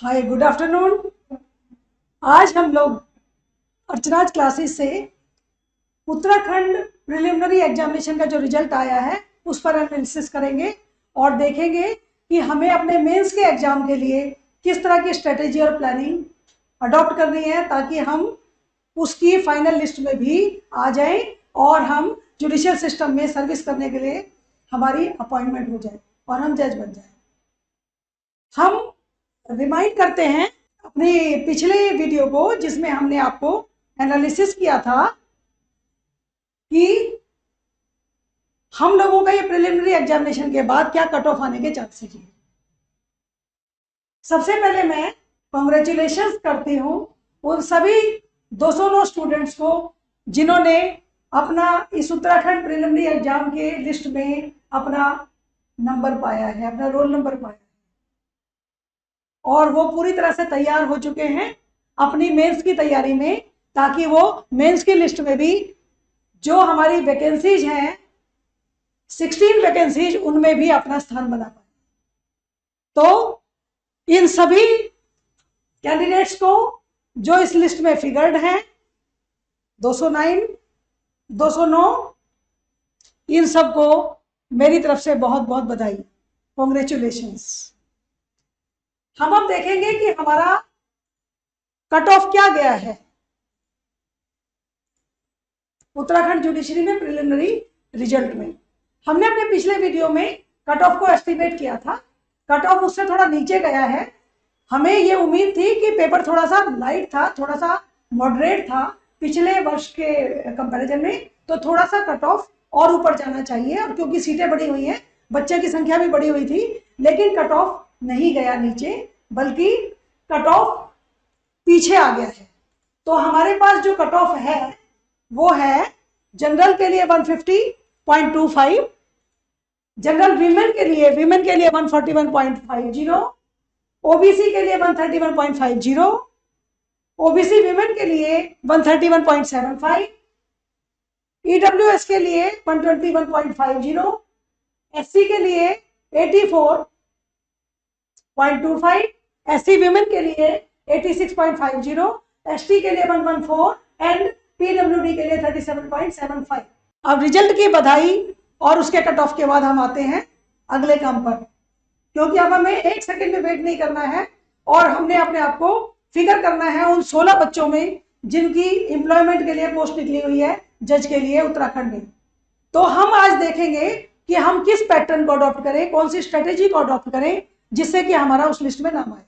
हाय, good afternoon. आज हम लोग अर्चनाज क्लासेस से उत्तराखंड प्रिलिमिनरी एग्जामिनेशन का जो रिजल्ट आया है उस पर एनालिसिस करेंगे और देखेंगे कि हमें अपने मेंस के एग्जाम के लिए किस तरह की स्ट्रेटेजी और प्लानिंग अडॉप्ट करनी है ताकि हम उसकी फाइनल लिस्ट में भी आ जाएं और हम जुडिशियल सिस्टम में सर्विस करने के लिए हमारी अपॉइंटमेंट हो जाए और हम जज बन जाए। हम रिमाइंड करते हैं अपने पिछले वीडियो को जिसमें हमने आपको एनालिसिस किया था कि हम लोगों का ये प्रिलिमिनरी एग्जामिनेशन के बाद क्या कट ऑफ आने के चांसेस हैं। सबसे पहले मैं कॉन्ग्रेचुलेशंस करती हूँ उन सभी 209 स्टूडेंट्स को जिन्होंने अपना इस उत्तराखंड प्रिलिमिनरी एग्जाम के लिस्ट में अपना नंबर पाया है, अपना रोल नंबर पाया है और वो पूरी तरह से तैयार हो चुके हैं अपनी मेंस की तैयारी में, ताकि वो मेंस की लिस्ट में भी जो हमारी वैकेंसीज हैं 16 वैकेंसीज उनमें भी अपना स्थान बना पाए। तो इन सभी कैंडिडेट्स को जो इस लिस्ट में फिगर्ड हैं 209, 209, इन सबको मेरी तरफ से बहुत बहुत बधाई, कॉन्ग्रेचुलेशंस। हम अब देखेंगे कि हमारा कट ऑफ क्या गया है उत्तराखंड जुडिशरी में प्रिलिमिनरी रिजल्ट में। हमने अपने पिछले वीडियो में कट ऑफ को एस्टिमेट किया था, कट ऑफ उससे थोड़ा नीचे गया है। हमें ये उम्मीद थी कि पेपर थोड़ा सा लाइट था, थोड़ा सा मॉडरेट था पिछले वर्ष के कंपैरिजन में, तो थोड़ा सा कट ऑफ और ऊपर जाना चाहिए। और क्योंकि सीटें बढ़ी हुई हैं, बच्चे की संख्या भी बढ़ी हुई थी, लेकिन कट ऑफ नहीं गया नीचे, बल्कि कट ऑफ पीछे आ गया है। तो हमारे पास जो कट ऑफ है वो है जनरल के लिए 150.25, जनरल वीमेन के लिए 141.50, ओबीसी के लिए 131.50, ओबीसी वीमेन के लिए 131.75, ईडब्ल्यूएस के लिए 121.50, एससी के लिए 84.25, एससी वीमेन के लिए 86.50, एसटी के लिए 114 एंड पीडब्ल्यूडी के लिए 37.75। अब रिजल्ट की बधाई और उसके कट ऑफ के बाद हम आते हैं अगले काम पर, क्योंकि अब हमें एक सेकंड में वेट नहीं करना है और हमने अपने आप को फिगर करना है उन 16 बच्चों में जिनकी एम्प्लॉयमेंट के लिए पोस्ट निकली हुई है जज के लिए उत्तराखंड में। तो हम आज देखेंगे कि हम किस पैटर्न को अडॉप्ट करें, कौन सी स्ट्रेटेजी को अडॉप्ट करें जिससे कि हमारा उस लिस्ट में नाम आए।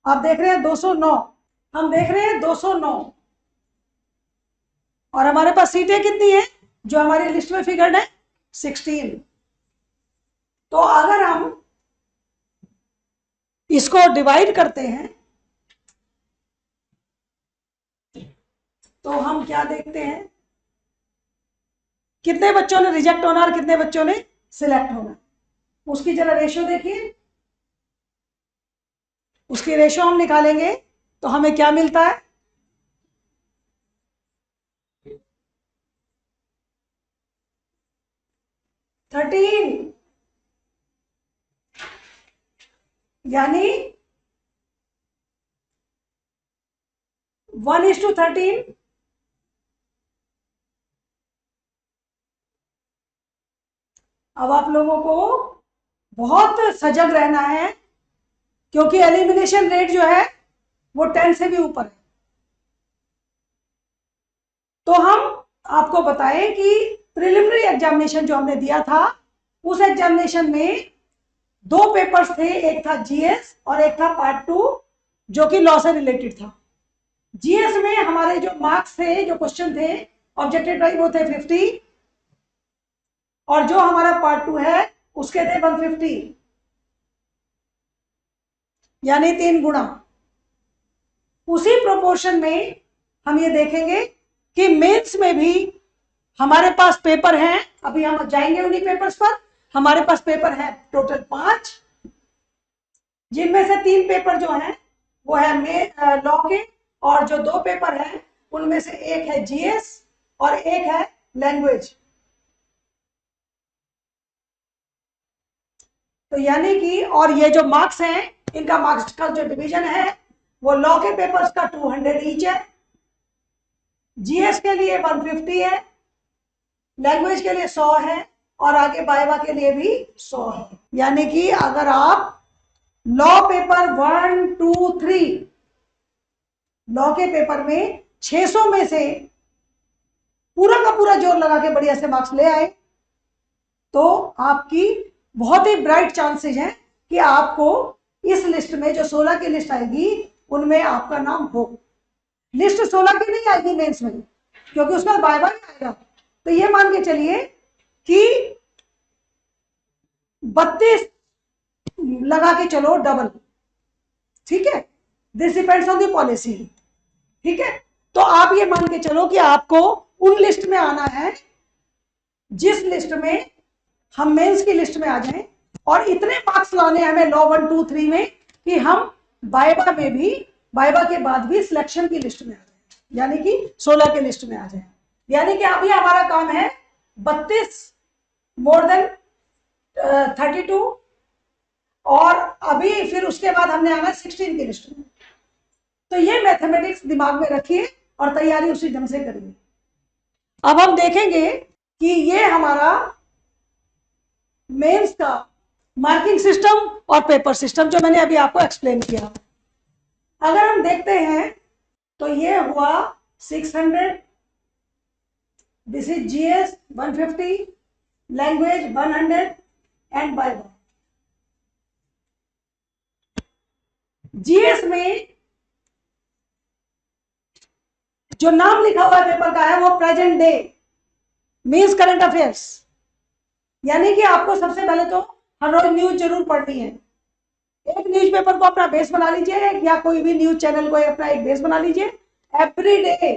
आप देख रहे हैं 209, हम देख रहे हैं 209 और हमारे पास सीटें कितनी है जो हमारी लिस्ट में फिगर्ड है 16। तो अगर हम इसको डिवाइड करते हैं तो हम क्या देखते हैं, कितने बच्चों ने रिजेक्ट होना और कितने बच्चों ने सिलेक्ट होना, उसकी जरा रेशियो देखिए। उसकी रेशियो हम निकालेंगे तो हमें क्या मिलता है, 13, यानी 1:13। अब आप लोगों को बहुत सजग रहना है क्योंकि एलिमिनेशन रेट जो है वो 10 से भी ऊपर है। तो हम आपको बताएं कि प्रिलिमिनरी एग्जामिनेशन जो हमने दिया था उस एग्जामिनेशन में 2 पेपर्स थे, एक था जीएस और एक था पार्ट 2 जो कि लॉ से रिलेटेड था। जीएस में हमारे जो मार्क्स थे, जो क्वेश्चन थे ऑब्जेक्टिव टाइप, वो थे 50 और जो हमारा पार्ट 2 है उसके थे 150, यानी 3 गुना। उसी प्रोपोर्शन में हम ये देखेंगे कि मेंस में भी हमारे पास पेपर हैं, अभी हम जाएंगे उन्हीं पेपर्स पर। हमारे पास पेपर है टोटल 5, जिनमें से 3 पेपर जो हैं वो है लॉ के, और जो 2 पेपर हैं उनमें से एक है जीएस और एक है लैंग्वेज। तो यानी कि, और ये जो मार्क्स हैं इनका मार्क्स का जो डिवीजन है वो लॉ के पेपर्स का 200 ईच है, जीएस के लिए 150 है, लैंग्वेज के लिए 100 है, और आगे वाइवा के लिए भी 100 है। यानी कि अगर आप लॉ पेपर 1, 2, 3 लॉ के पेपर में 600 में से पूरा का पूरा जोर लगा के बढ़िया से मार्क्स ले आए तो आपकी बहुत ही ब्राइट चांसेस हैं कि आपको इस लिस्ट में जो 16 की लिस्ट आएगी उनमें आपका नाम हो। लिस्ट 16 की नहीं आएगी मेंस में, क्योंकि उसका वाइवा नहीं आएगा। तो ये मान के चलिए कि 32 लगा के चलो डबल, ठीक है, this depends on the policy, ठीक है। तो आप ये मान के चलो कि आपको उन लिस्ट में आना है जिस लिस्ट में हम मेंस की लिस्ट में आ जाएं, और इतने मार्क्स लाने हमें लॉ 1, 2, 3 में कि हम वाइवा में भी, वाइवा के बाद भी सिलेक्शन की लिस्ट में आ जाए, यानी कि 16 के लिस्ट में आ जाए। यानी कि अभी हमारा काम है 32 मोर देन 32, और अभी फिर उसके बाद हमने आना 16 की लिस्ट में। तो ये मैथमेटिक्स दिमाग में रखिए और तैयारी उसी ढंग से करिए। अब हम देखेंगे कि ये हमारा मेंस का मार्किंग सिस्टम और पेपर सिस्टम जो मैंने अभी आपको एक्सप्लेन किया। अगर हम देखते हैं तो ये हुआ 600, this is GS 150, language 100 and viva. GS में जो नाम लिखा हुआ पेपर का है वो present day means current affairs, यानी कि आपको सबसे पहले तो हर रोज न्यूज जरूर पढ़नी है। एक न्यूज़पेपर को अपना बेस बना लीजिए, या कोई भी न्यूज चैनल को अपना एक बेस बना लीजिए। Every day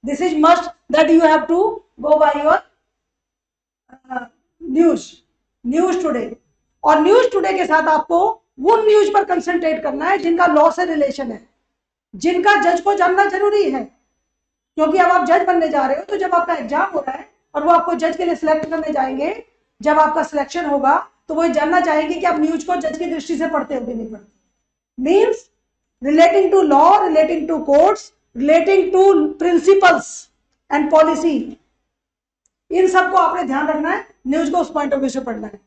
this is must that you have to go by your news today. और न्यूज टुडे के साथ आपको वो न्यूज पर कंसंट्रेट करना है जिनका लॉ से रिलेशन है, जिनका जज को जानना जरूरी है, क्योंकि अब आप जज बनने जा रहे हो। तो जब आपका एग्जाम हो रहा है और वो आपको जज के लिए सिलेक्ट करने जाएंगे, जब आपका सिलेक्शन होगा तो वो जानना चाहेंगे कि आप न्यूज को जज की दृष्टि से पढ़ते हो कि नहीं पढ़ते। Means relating to law, relating to courts, relating to principles and policy, इन सबको आपने ध्यान रखना है, न्यूज को उस पॉइंट ऑफ व्यू से पढ़ना है।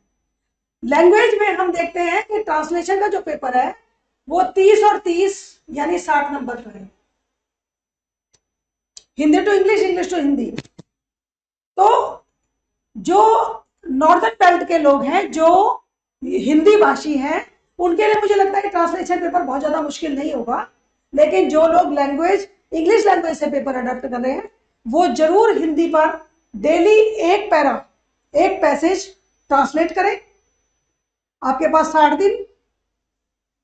लैंग्वेज में हम देखते हैं कि ट्रांसलेशन का जो पेपर है वो 30 और 30 यानी 60 नंबर का है, Hindi to English, English to Hindi. तो जो नॉर्दर्न बेल्ट के लोग हैं, जो हिंदी भाषी हैं, उनके लिए मुझे लगता है कि ट्रांसलेशन पेपर बहुत ज्यादा मुश्किल नहीं होगा। लेकिन जो लोग लैंग्वेज, इंग्लिश लैंग्वेज से पेपर अडॉप्ट कर रहे हैं, वो जरूर हिंदी पर डेली एक पैरा, एक पैसेज ट्रांसलेट करें। आपके पास 60 दिन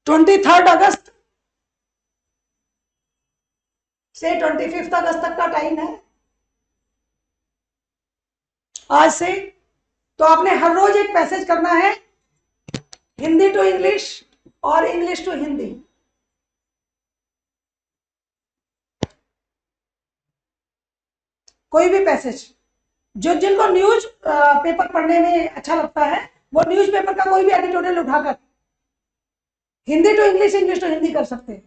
23 अगस्त से 25 अगस्त तक का टाइम है आज से। तो आपने हर रोज एक पैसेज करना है, हिंदी टू इंग्लिश और इंग्लिश टू हिंदी। कोई भी पैसेज, जो जिनको न्यूज पेपर पढ़ने में अच्छा लगता है वो न्यूज पेपर का कोई भी एडिटोरियल उठाकर Hindi to English, English to Hindi कर सकते हैं।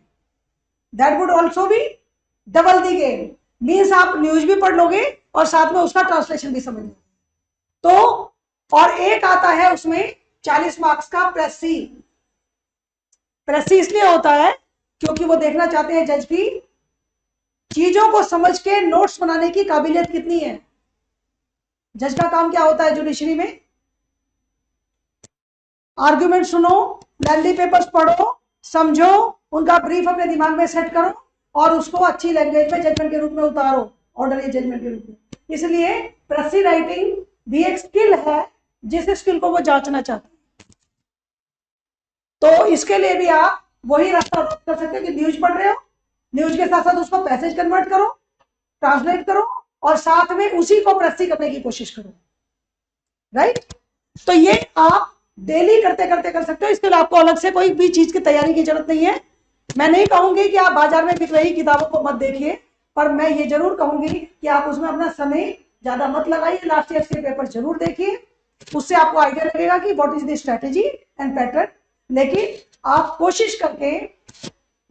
That would also be double the game. Means आप न्यूज भी पढ़ लोगे और साथ में उसका ट्रांसलेशन भी समझ लोगे। तो और एक आता है उसमें 40 मार्क्स का प्रेसी। प्रेसी इसलिए होता है क्योंकि वो देखना चाहते हैं जज की चीजों को समझ के नोट्स बनाने की काबिलियत कितनी है। जज का काम क्या होता है जुडिशरी में? आर्ग्यूमेंट सुनो, लेंथी पेपर्स पढ़ो, समझो, उनका ब्रीफ अपने दिमाग में सेट करो और उसको अच्छी लैंग्वेज में जजमेंट के रूप में उतारो, ऑर्डर जजमेंट के रूप में। इसलिए प्रेसी राइटिंग भी एक स्किल है जिस स्किल को वो जांचना चाहते हैं। तो इसके लिए भी आप वही रास्ता कर सकते हो कि न्यूज पढ़ रहे हो, न्यूज के साथ साथ उसको पैसेज कन्वर्ट करो, ट्रांसलेट करो और साथ में उसी को प्रेसी करने की कोशिश करो। राइट? तो ये आप डेली करते करते कर सकते हो। इसके लिए आपको अलग से कोई भी चीज की तैयारी की जरूरत नहीं है। मैं नहीं कहूंगी कि आप बाजार में बिक रही किताबों को मत देखिए, पर मैं ये जरूर कहूंगी कि आप उसमें अपना समय ज्यादा मत लगाइए। लास्ट ईयर के पेपर जरूर देखिए, उससे आपको आइडिया लगेगा कि what is the strategy and pattern. लेकिन आप कोशिश करके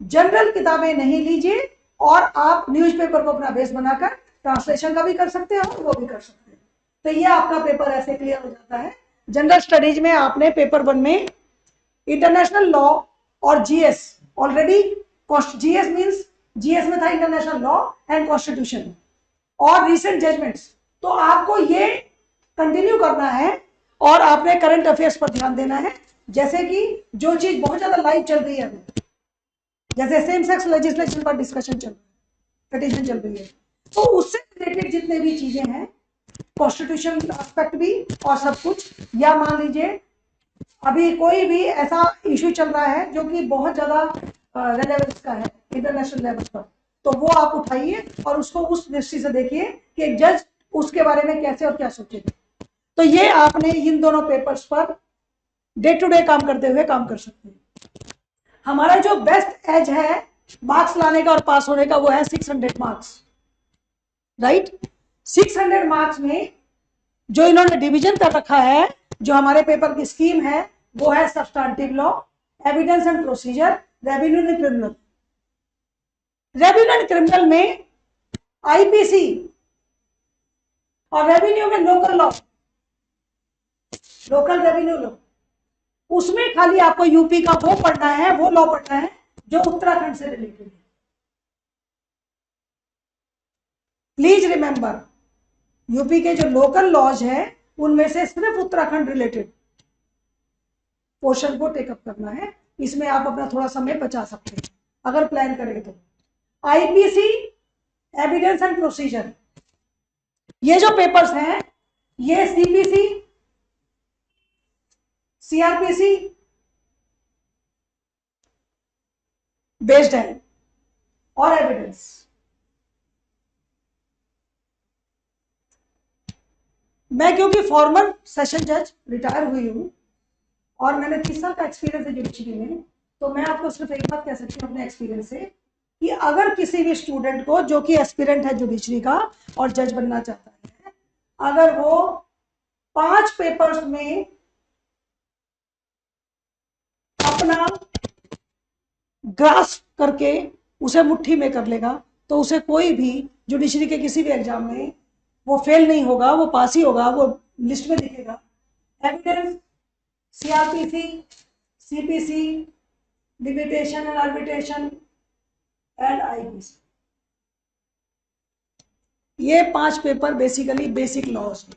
जनरल किताबें नहीं लीजिए और आप न्यूज़पेपर को अपना बेस बनाकर ट्रांसलेशन का भी कर सकते हैं और वो भी कर सकते हैं। तो ये आपका पेपर ऐसे क्लियर हो जाता है। जनरल स्टडीज में आपने पेपर 1 में इंटरनेशनल लॉ और GS already, GS means GS में था इंटरनेशनल लॉ एंड कॉन्स्टिट्यूशन और रीसेंट जजमेंट्स। तो आपको ये कंटिन्यू करना है और आपने करंट अफेयर्स पर ध्यान देना है। जैसे कि जो चीज बहुत ज्यादा लाइव चल रही है, जैसे सेम सेक्स लेजिस्लेशन पर डिस्कशन चल रहा है, पिटीशन चल रही है, तो उससे रिलेटेड जितने भी चीजें हैं, कॉन्स्टिट्यूशन एस्पेक्ट भी और सब कुछ, या मान लीजिए अभी कोई भी ऐसा इश्यू चल रहा है जो कि बहुत ज्यादा रेलेवेंस का है इंटरनेशनल लेवल पर, तो वो आप उठाइए और उसको उस दृष्टि से देखिए कि एक जज उसके बारे में कैसे और क्या सोचेगा। तो ये आपने इन दोनों papers per day to day काम करते हुए काम कर सकते हैं। हमारा जो बेस्ट एज है मार्क्स लाने का और पास होने का वो है 600 मार्क्स, राइट। 600 मार्क्स में जो इन्होंने डिवीजन कर रखा है, जो हमारे पेपर की स्कीम है, वो है substantive law, evidence and procedure, revenue and criminal. Revenue and criminal में आईपीसी और रेवेन्यू में local law, local revenue law, उसमें खाली आपको यूपी का वो पढ़ना है, वो लॉ पढ़ना है जो उत्तराखंड से रिलेटेड है। प्लीज रिमेंबर, यूपी के जो लोकल लॉज है उनमें से सिर्फ उत्तराखंड रिलेटेड पोर्शन को टेकअप करना है। इसमें आप अपना थोड़ा समय बचा सकते हैं अगर प्लान करें तो। आईपीसी, एविडेंस एंड प्रोसीजर, ये जो पेपर्स हैं ये सीपीसी, सीआरपीसी बेस्ड है और एविडेंस। मैं क्योंकि फॉर्मर सेशन जज रिटायर हुई हूं और मैंने 30 साल का एक्सपीरियंस है जुडिशरी में, तो मैं आपको सिर्फ एक बात कह सकती हूँ अपने एक्सपीरियंस से कि अगर किसी भी स्टूडेंट को जो कि एस्पिरेंट है जुडिशरी का और जज बनना चाहता है, अगर वो 5 पेपर्स में अपना ग्रास्प करके उसे मुट्ठी में कर लेगा तो उसे कोई भी जुडिशरी के किसी भी एग्जाम में वो फेल नहीं होगा, वो पास ही होगा, वो लिस्ट में दिखेगा। Evidence, CrPC, CPC, limitation and arbitration and IPC, ये 5 पेपर बेसिकली बेसिक लॉज है।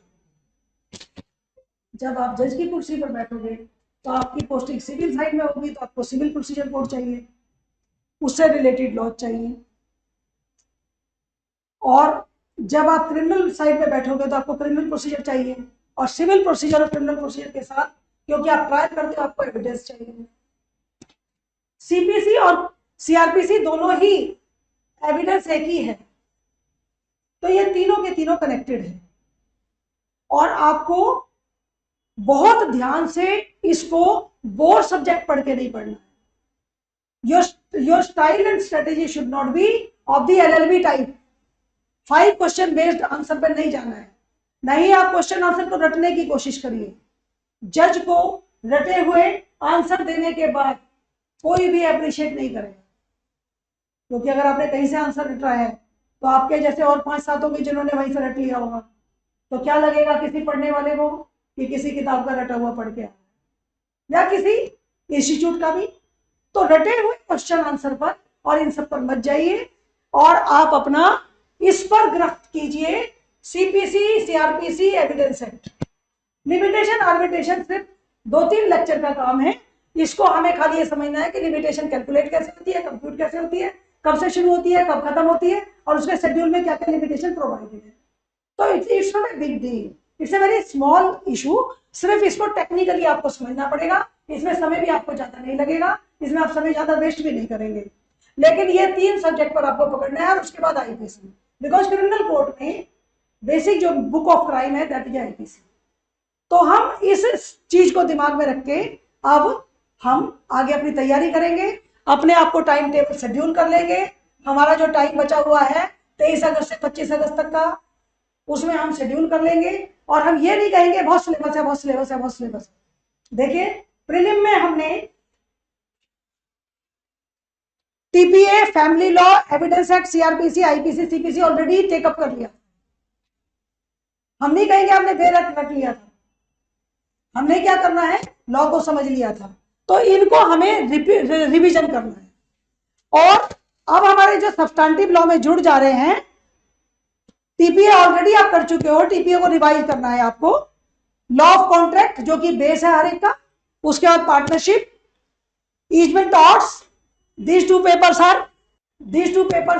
जब आप जज की कुर्सी पर बैठोगे तो आपकी पोस्टिंग सिविल साइड में होगी, तो आपको सिविल प्रोसीजर कोड चाहिए, उससे रिलेटेड लॉ चाहिए। और जब आप क्रिमिनल साइड में बैठोगे तो आपको क्रिमिनल प्रोसीजर चाहिए, और सिविल प्रोसीजर और क्रिमिनल प्रोसीजर के साथ क्योंकि आप ट्रायल करते हो आपको एविडेंस चाहिए। सीपीसी और सीआरपीसी दोनों ही एविडेंस एक ही है, तो ये तीनों के तीनों कनेक्टेड है और आपको बहुत ध्यान से इसको बोर्ड सब्जेक्ट पढ़ के नहीं पढ़ना है। Your style and strategy should not be of the LLB type. 5 question based answer पर नहीं जाना है, नहीं आप क्वेश्चन आंसर को रटने की कोशिश करिए। जज को रटे हुए आंसर देने के बाद कोई भी अप्रिशिएट नहीं करेगा, क्योंकि अगर आपने कहीं से आंसर रटा है तो आपके जैसे और 5-7 होंगे जिन्होंने वहीं से रट लिया होगा, तो क्या लगेगा किसी पढ़ने वाले को कि किसी किताब का रटा हुआ पढ़ के आया, या किसी इंस्टीट्यूट का भी। तो रटे हुए क्वेश्चन आंसर पर और इन सब पर मत जाइए और आप अपना इस पर गिरफ्त कीजिए। CPC, CrPC, evidence act, limitation arbitration सिर्फ 2-3 लेक्चर का काम है। इसको हमें खाली ये समझना है कि लिमिटेशन कैलकुलेट कैसे होती है, कंप्यूट कैसे होती है, कब से शुरू होती है, कब खत्म होती है, और उसके शेड्यूल में क्या क्या लिमिटेशन प्रोवाइडेड है। तो it's not a big deal, it's a very small issue. सिर्फ इसको टेक्निकली आपको समझना पड़ेगा, इसमें समय भी आपको ज्यादा नहीं लगेगा, इसमें आप समय ज्यादा वेस्ट भी नहीं करेंगे। लेकिन ये 3 सब्जेक्ट पर आपको पकड़ना है और उसके बाद आईपीसी, बिकॉज क्रिमिनल कोर्ट में बेसिक जो बुक ऑफ क्राइम है दैट इज आईपीसी। तो हम इस चीज को दिमाग में रख के अब हम आगे अपनी तैयारी करेंगे, अपने आप को टाइम टेबल शेड्यूल कर लेंगे। हमारा जो टाइम बचा हुआ है 23 अगस्त से 25 अगस्त तक का, उसमें हम शेड्यूल कर लेंगे और हम ये नहीं कहेंगे बहुत सिलेबस है, बहुत सिलेबस है, बहुत सिलेबस है। देखिए प्रीलिम में हमने TPA, family law, evidence act, CrPC, IPC, CPC already take up कर लिया। हम नहीं कहेंगे आपने फिर रख लिया था, हमने क्या करना है, लॉ को समझ लिया था, तो इनको हमें रिवीजन करना है। और अब हमारे जो सब्सटैंटिव लॉ में जुड़ जा रहे हैं, टीपीए ऑलरेडी आप कर चुके हो, टीपीए को रिवाइज करना है आपको। लॉ ऑफ कॉन्ट्रैक्ट जो कि बेस है हर एक का, उसके बाद partnership, easement torts, these two papers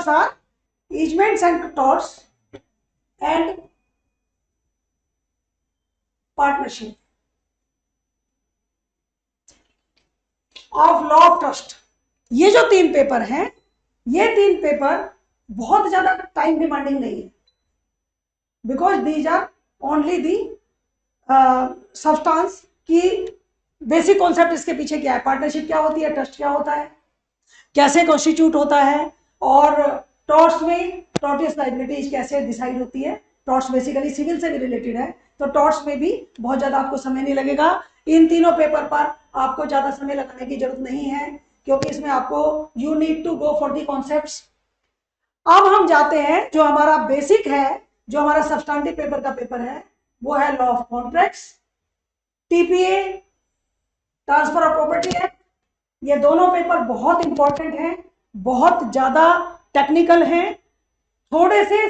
are easements and torts and partnership of law of trust। ये जो 3 पेपर हैं, ये 3 पेपर बहुत ज्यादा टाइम डिमांडिंग नहीं है, because these are only the substance की बेसिक कॉन्सेप्ट। इसके पीछे क्या है, पार्टनरशिप क्या होती है, ट्रस्ट क्या होता है, कैसे कॉन्स्टिट्यूट होता है, और टॉर्ट्स में टॉर्टियस लायबिलिटीज कैसे डिसाइड होती है। टॉर्ट्स बेसिकली सिविल से भी रिलेटेड है, तो टॉर्ट्स में भी बहुत ज्यादा आपको समय नहीं लगेगा। इन तीनों पेपर पर आपको ज्यादा समय लगाने की जरूरत नहीं है, क्योंकि इसमें आपको you need to go for the concepts. अब हम जाते हैं जो हमारा बेसिक है, जो हमारा सब्सटैंटिव पेपर का पेपर है, वो है law of contracts, TPA, transfer of property act. ये दोनों पेपर बहुत इंपॉर्टेंट हैं, बहुत ज्यादा टेक्निकल हैं, थोड़े से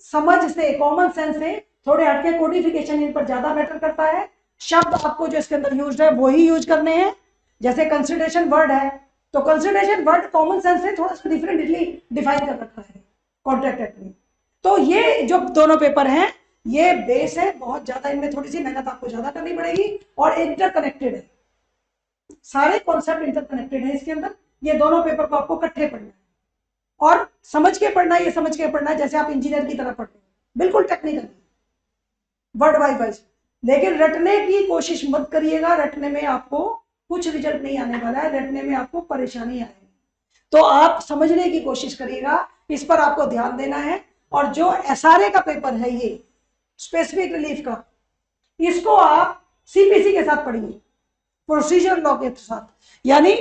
समझ से, कॉमन सेंस से थोड़े हटके कोडिफिकेशन इन पर ज्यादा मैटर करता है। शब्द आपको जो इसके अंदर यूज है वही यूज करने हैं। जैसे कंसिडरेशन वर्ड है, तो कंसिडरेशन वर्ड कॉमन सेंस से थोड़ा सा डिफरेंटली डिफाइन कर रखा है कॉन्ट्रैक्ट एक्ट में। तो ये जो दोनों पेपर हैं, ये बेस है, बहुत ज्यादा इनमें थोड़ी सी मेहनत आपको ज्यादा करनी पड़ेगी, और इंटरकनेक्टेड है, सारे कॉन्सेप्ट इंटरकनेक्टेड है इसके अंदर। ये दोनों पेपर को आपको इकट्ठे पढ़ना है, और समझ के पढ़ना है, ये समझ के पढ़ना है जैसे आप इंजीनियर की तरह पढ़ते हैं, बिल्कुल टेक्निकल वर्ड बाय वाइज। लेकिन रटने की कोशिश मत करिएगा, रटने में आपको कुछ रिजल्ट नहीं आने वाला है, रटने में आपको परेशानी आएगी। तो आप समझने की कोशिश करिएगा, इस पर आपको ध्यान देना है। और जो एसआरए का पेपर है, ये स्पेसिफिक रिलीफ का, इसको आप सीपीसी के साथ पढ़िए, प्रोसीजर लॉ के साथ, यानी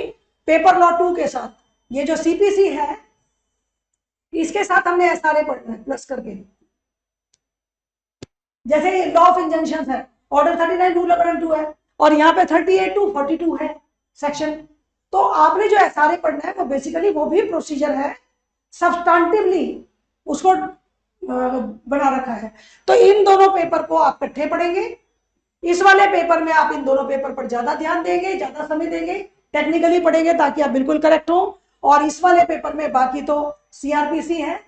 पेपर लॉ 2 के साथ। ये जो सीपीसी है, इसके साथ हमने एसआरए पढ़ना है प्लस करके। जैसे लॉ ऑफ इंजंक्शन है, ऑर्डर 39 रूल नंबर 2 है, और यहाँ पे 38 टू 42 है सेक्शन। तो आपने जो एसआरए पढ़ना है, वो बेसिकली वो भी प्रोसीजर है, सब्सटैंटिवली उसको बना रखा है। तो इन दोनों पेपर को आप इकट्ठे पढ़ेंगे। इस वाले पेपर में आप इन दोनों पेपर पर ज्यादा ध्यान देंगे, ज्यादा समय देंगे, टेक्निकली पढ़ेंगे ताकि आप बिल्कुल करेक्ट हो। और इस वाले पेपर में बाकी तो सीआरपीसी है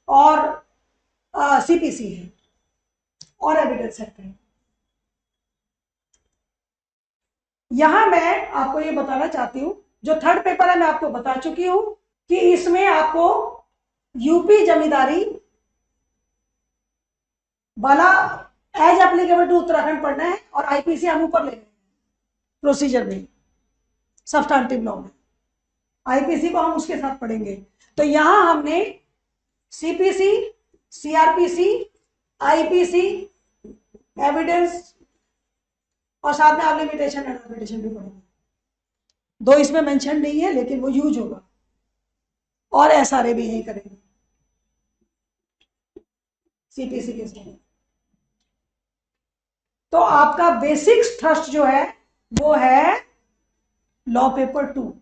और सीपीसी है और एविडेंस एक्ट है। यहां मैं आपको ये बताना चाहती हूं, जो थर्ड पेपर है मैं आपको बता चुकी हूं कि इसमें आपको यूपी जमींदारी वाला एज एप्लीकेबल टू उत्तराखंड पढ़ना है, और आईपीसी हम ऊपर ले गए प्रोसीजर में, सब्सटैंटिव लॉ में आईपीसी को हम उसके साथ पढ़ेंगे। तो यहां हमने सीपीसी, सीआरपीसी, आईपीसी, एविडेंस, और साथ में आप लिमिटेशन एंड लिमिटेशन भी पढ़ेंगे। 2 इसमें मेंशन नहीं है, लेकिन वो यूज होगा, और एसआरए भी यही करेंगे सीपीसी के साथ। तो आपका बेसिक थ्रस्ट जो है वो है लॉ पेपर 2।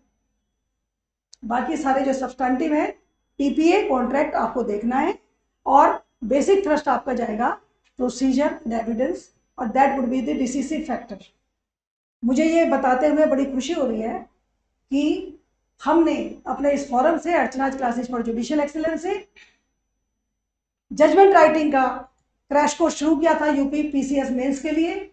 बाकी सारे जो सब्सटैंटिव है, टीपीए, कॉन्ट्रैक्ट आपको देखना है, और बेसिक थ्रस्ट आपका जाएगा प्रोसीजर एंड एविडेंस, और that would be the decisive factor. मुझे ये बताते हुए बड़ी खुशी हो रही है कि हमने अपने इस फोरम से, अर्चनाज क्लासेस फॉर जुडिशियल एक्सीलेंस से, जजमेंट राइटिंग का क्रैश कोर्स शुरू किया था यूपी पीसीएस मेंस के लिए।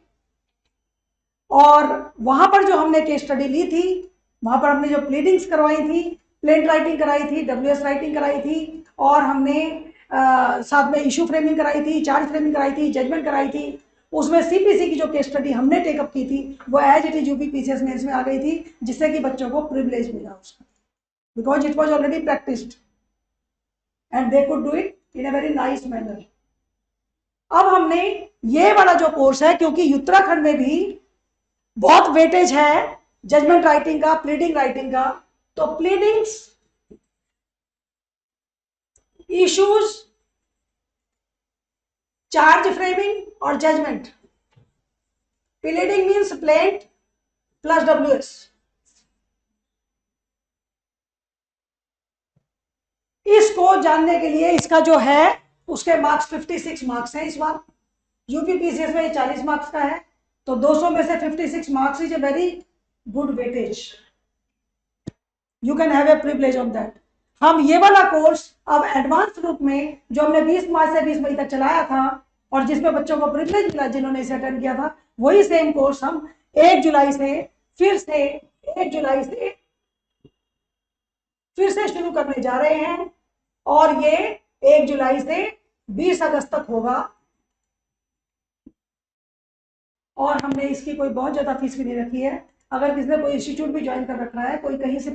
और वहां पर जो हमने केस स्टडी ली थी, वहां पर हमने जो प्लीडिंग्स करवाई थी, प्लेंट राइटिंग कराई थी, डब्ल्यूएस राइटिंग कराई थी, और हमने साथ में इशू फ्रेमिंग कराई थी, चार्ज फ्रेमिंग कराई थी, जजमेंट कराई थी। उसमें सीपीसी की जो केस स्टडी हमने टेकअप की थी, वो as it is UP PCS mains में आ गई थी, जिससे कि बच्चों को प्रिविलेज मिला उसका, because it was already practised and they could do it in a very nice manner. अब हमने ये वाला जो कोर्स है, क्योंकि उत्तराखंड में भी बहुत वेटेज है जजमेंट राइटिंग का, प्लीडिंग राइटिंग का, तो प्लीडिंग्स, इश्यूज, चार्ज फ्रेमिंग और judgement. Pleading means plaint plus WS। इसको जानने के लिए इसका जो है उसके मार्क्स 56 मार्क्स हैं इस बार। यूपीपीसीएस में 40 मार्क्स का है, तो 200 में से 56 marks is a very good weightage. You can have a privilege on that. हम ये वाला कोर्स अब एडवांस रूप में, जो हमने 20 मार्च से 20 मई तक चलाया था और जिसमें बच्चों को प्रिविलेज मिला जिन्होंने इसे अटेंड किया था, वही सेम कोर्स हम 1 जुलाई से फिर से शुरू करने जा रहे हैं। और ये 1 जुलाई से 20 अगस्त तक होगा। और हमने इसकी कोई बहुत ज्यादा फीस भी नहीं रखी है। अगर किसी ने कोई इंस्टीट्यूट भी ज्वाइन कर रखा है, कोई कहीं से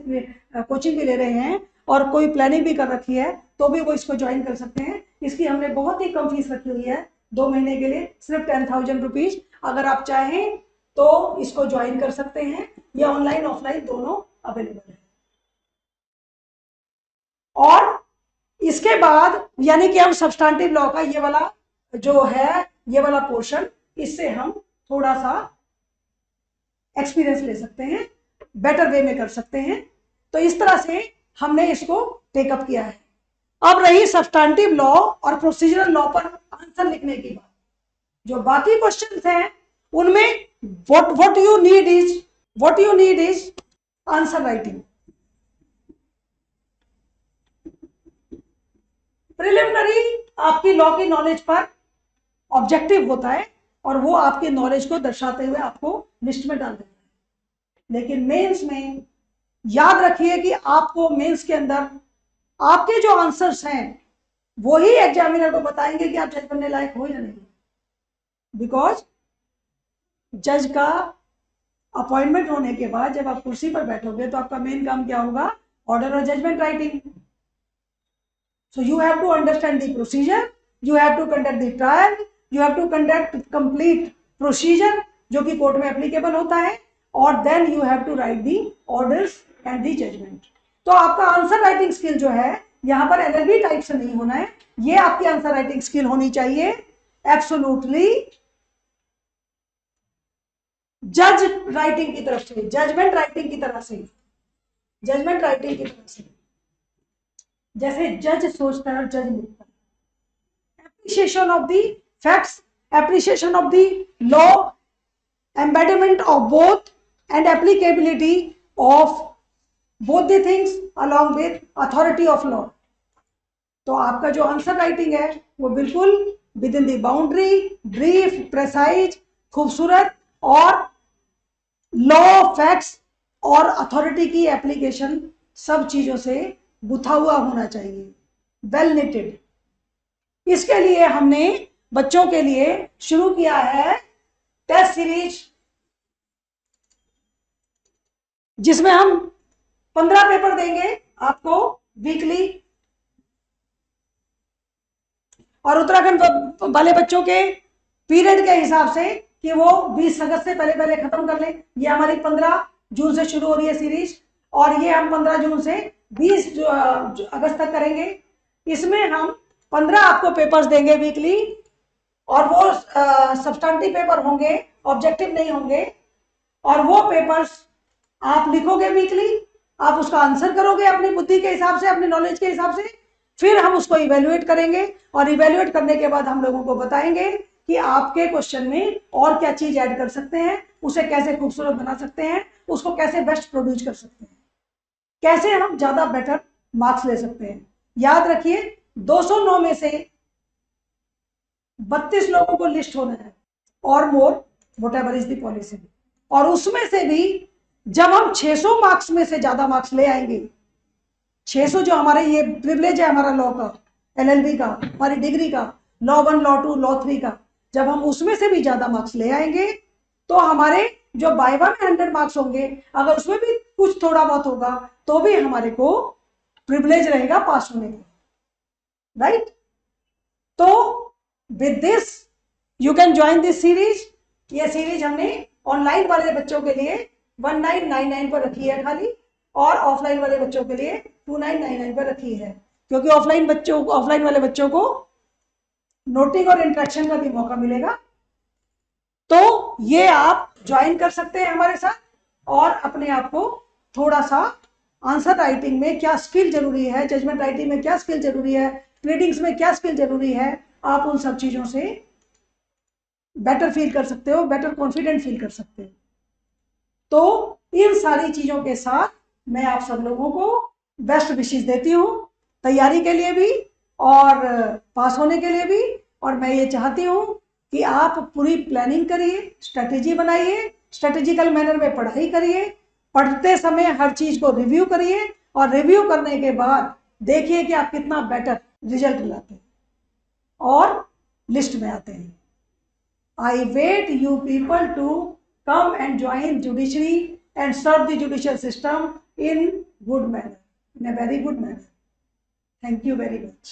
कोचिंग भी ले रहे हैं और कोई प्लानिंग भी कर रखी है, तो भी वो इसको ज्वाइन कर सकते हैं। इसकी हमने बहुत ही कम फीस रखी हुई है, 2 महीने के लिए सिर्फ 10,000 रुपीज। अगर आप चाहें तो इसको ज्वाइन कर सकते हैं। ये ऑनलाइन ऑफलाइन दोनों अवेलेबल है। और इसके बाद यानी कि हम सब्सटेंटिव लॉ का ये वाला जो है, ये वाला पोर्शन, इससे हम थोड़ा सा एक्सपीरियंस ले सकते हैं, बेटर वे में कर सकते हैं। तो इस तरह से हमने इसको टेकअप किया है। अब रही सब्सटेंटिव लॉ और प्रोसीजरल लॉ पर आंसर लिखने की बात। जो बाकी क्वेश्चंस हैं उनमें what you need is answer writing. Preliminary आपकी लॉ की नॉलेज पर ऑब्जेक्टिव होता है और वो आपके नॉलेज को दर्शाते हुए आपको लिस्ट में डाल देता है। लेकिन मेंस में याद रखिए कि आपको मेंस के अंदर आपके जो आंसर्स हैं वही एग्जामिनर को बताएंगे कि आप जज बनने लायक हो या नहीं। बिकॉज जज का अपॉइंटमेंट होने के बाद जब आप कुर्सी पर बैठोगे तो आपका मेन काम क्या होगा? ऑर्डर और judgement writing. So you have to understand the procedure, you have to conduct the trial, you have to conduct complete procedure जो कि कोर्ट में एप्लीकेबल होता है, और then you have to write the orders and the judgment। तो आपका answer writing skill जो है यहाँ पर LLB टाइप से नहीं होना है, ये आपकी आंसर राइटिंग स्किल होनी चाहिए एब्सोल्युटली जज राइटिंग की तरफ से, जजमेंट राइटिंग की तरह से, जजमेंट राइटिंग की तरफ से, जैसे जज सोचता है और जज लिखता है। Appreciation of the facts, appreciation of the law, embedment of both and applicability of both the things along with authority of law. तो आपका जो आंसर राइटिंग है वो बिल्कुल with in the boundary, brief, precise, खूबसूरत और लॉ, फैक्ट्स और authority की एप्लीकेशन सब चीजों से गुथा हुआ होना चाहिए, वेल निटेड। इसके लिए हमने बच्चों के लिए शुरू किया है टेस्ट सीरीज, जिसमें हम 15 पेपर देंगे आपको वीकली। और उत्तराखंड वाले बच्चों के पीरियड के हिसाब से कि वो 20 अगस्त से पहले पहले खत्म कर लें। ये हमारी 15 जून से शुरू हो रही है सीरीज, और ये हम 15 जून से 20 अगस्त तक करेंगे। इसमें हम 15 आपको पेपर्स देंगे वीकली, और वो सब्सटेंटिव पेपर होंगे, ऑब्जेक्टिव नहीं होंगे। और वो पेपर्स आप लिखोगे वीकली, आप उसका आंसर करोगे अपनी बुद्धि के हिसाब से, अपनी नॉलेज के हिसाब से। फिर हम उसको इवेल्युएट करेंगे, और इवेल्युएट करने के बाद हम लोगों को बताएंगे कि आपके क्वेश्चन में और क्या चीज ऐड कर सकते हैं, उसे कैसे खूबसूरत बना सकते हैं, उसको कैसे बेस्ट प्रोड्यूस कर सकते हैं, कैसे हम ज्यादा बेटर मार्क्स ले सकते हैं। याद रखिए 209 में से 32 लोगों को लिस्ट होना है, और more what ever is the policy. और उसमें से भी जब हम 600 मार्क्स में से ज्यादा मार्क्स ले आएंगे, 600 जो हमारे ये प्रिविलेज है हमारा लॉ का, LLB का, हमारी डिग्री का, लॉ 1, लॉ 2, लॉ 3 का, जब हम उसमें से भी ज्यादा मार्क्स ले आएंगे तो हमारे जो वाइवा में 100 मार्क्स होंगे, अगर उसमें भी कुछ थोड़ा बहुत होगा तो भी हमारे को प्रिविलेज रहेगा पास होने का, राइट। तो with this you can join this series. ये सीरीज हमने ऑनलाइन वाले बच्चों के लिए 1999 पर रखी है खाली, और ऑफलाइन वाले बच्चों के लिए 2999 पर रखी है, क्योंकि ऑफलाइन वाले बच्चों को नोटिंग और इंटरेक्शन का भी मौका मिलेगा। तो ये आप ज्वाइन कर सकते हैं हमारे साथ, और अपने आप को थोड़ा सा आंसर राइटिंग में क्या स्किल जरूरी है, जजमेंट राइटिंग में क्या स्किल जरूरी है, रीडिंग्स में क्या स्किल जरूरी है, आप उन सब चीजों से बेटर फील कर सकते हो, बेटर कॉन्फिडेंट फील कर सकते हो। तो इन सारी चीजों के साथ मैं आप सब लोगों को बेस्ट विशेस देती हूँ, तैयारी के लिए भी और पास होने के लिए भी। और मैं ये चाहती हूँ कि आप पूरी प्लानिंग करिए, स्ट्रेटेजी बनाइए, स्ट्रेटेजिकल मैनर में पढ़ाई करिए, पढ़ते समय हर चीज को रिव्यू करिए, और रिव्यू करने के बाद देखिए कि आप कितना बेटर रिजल्ट लाते हैं और लिस्ट में आते हैं। I wait you people to come and join judiciary and serve the judicial system in good manner, in a very good manner. Thank you very much.